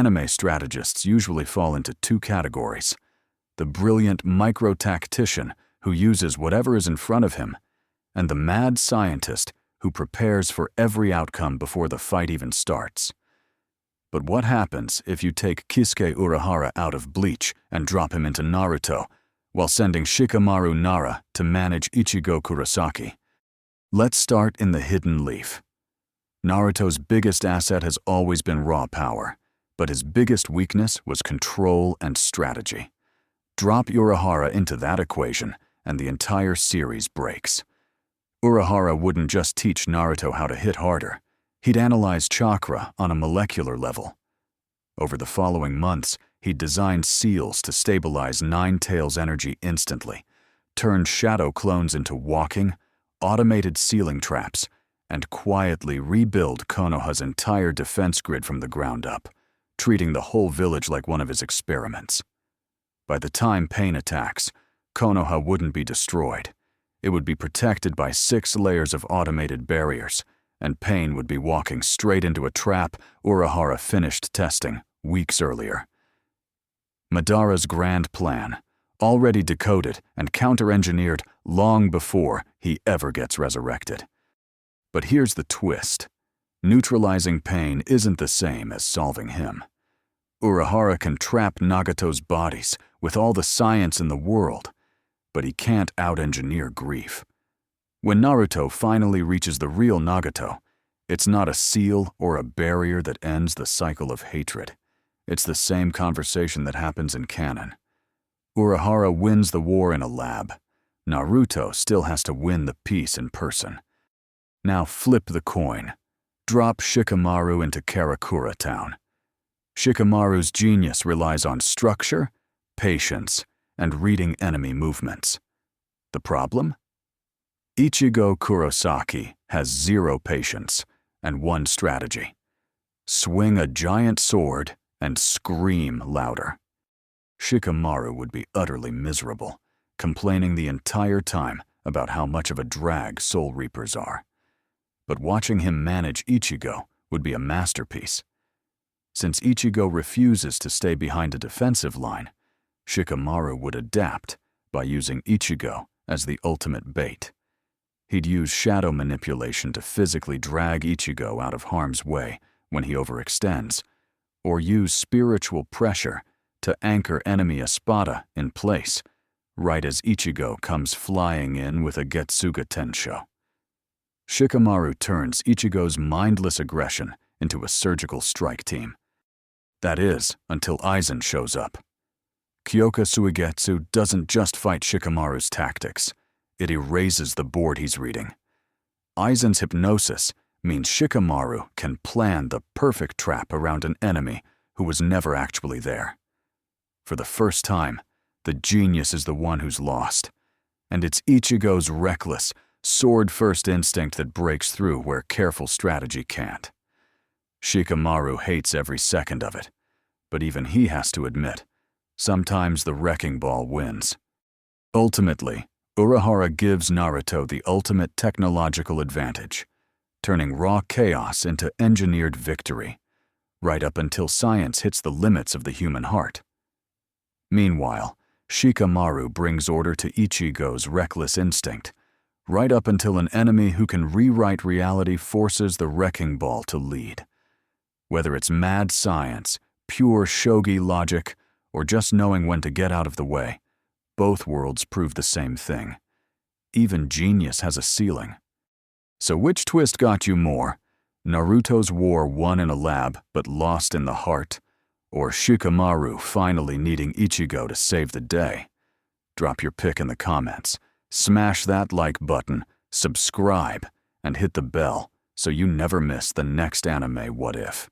Anime strategists usually fall into two categories: the brilliant micro-tactician who uses whatever is in front of him, and the mad scientist who prepares for every outcome before the fight even starts. But what happens if you take Kisuke Urahara out of Bleach and drop him into Naruto, while sending Shikamaru Nara to manage Ichigo Kurosaki? Let's start in the hidden leaf. Naruto's biggest asset has always been raw power, but his biggest weakness was control and strategy. Drop Urahara into that equation, and the entire series breaks. Urahara wouldn't just teach Naruto how to hit harder. He'd analyze chakra on a molecular level. Over the following months, he'd designed seals to stabilize Nine Tails' energy instantly, turned shadow clones into walking, automated sealing traps, and quietly rebuild Konoha's entire defense grid from the ground up, treating the whole village like one of his experiments. By the time Pain attacks, Konoha wouldn't be destroyed. It would be protected by 6 layers of automated barriers, and Pain would be walking straight into a trap Urahara finished testing weeks earlier. Madara's grand plan, already decoded and counter-engineered long before he ever gets resurrected. But here's the twist. Neutralizing Pain isn't the same as solving him. Urahara can trap Nagato's bodies with all the science in the world, but he can't out-engineer grief. When Naruto finally reaches the real Nagato, it's not a seal or a barrier that ends the cycle of hatred. It's the same conversation that happens in canon. Urahara wins the war in a lab. Naruto still has to win the peace in person. Now flip the coin. Drop Shikamaru into Karakura Town. Shikamaru's genius relies on structure, patience, and reading enemy movements. The problem? Ichigo Kurosaki has 0 patience and 1 strategy: swing a giant sword and scream louder. Shikamaru would be utterly miserable, complaining the entire time about how much of a drag Soul Reapers are. But watching him manage Ichigo would be a masterpiece. Since Ichigo refuses to stay behind a defensive line, Shikamaru would adapt by using Ichigo as the ultimate bait. He'd use shadow manipulation to physically drag Ichigo out of harm's way when he overextends, or use spiritual pressure to anchor enemy Espada in place, right as Ichigo comes flying in with a Getsuga Tensho. Shikamaru turns Ichigo's mindless aggression into a surgical strike team. That is, until Aizen shows up. Kyoka Suigetsu doesn't just fight Shikamaru's tactics, it erases the board he's reading. Aizen's hypnosis means Shikamaru can plan the perfect trap around an enemy who was never actually there. For the first time, the genius is the one who's lost, and it's Ichigo's reckless, sword-first instinct that breaks through where careful strategy can't. Shikamaru hates every second of it, but even he has to admit, sometimes the wrecking ball wins. Ultimately, Urahara gives Naruto the ultimate technological advantage, turning raw chaos into engineered victory, right up until science hits the limits of the human heart. Meanwhile, Shikamaru brings order to Ichigo's reckless instinct, right up until an enemy who can rewrite reality forces the wrecking ball to lead. Whether it's mad science, pure shogi logic, or just knowing when to get out of the way, both worlds prove the same thing. Even genius has a ceiling. So which twist got you more? Naruto's war won in a lab but lost in the heart? Or Shikamaru finally needing Ichigo to save the day? Drop your pick in the comments. Smash that like button, subscribe, and hit the bell so you never miss the next anime What If.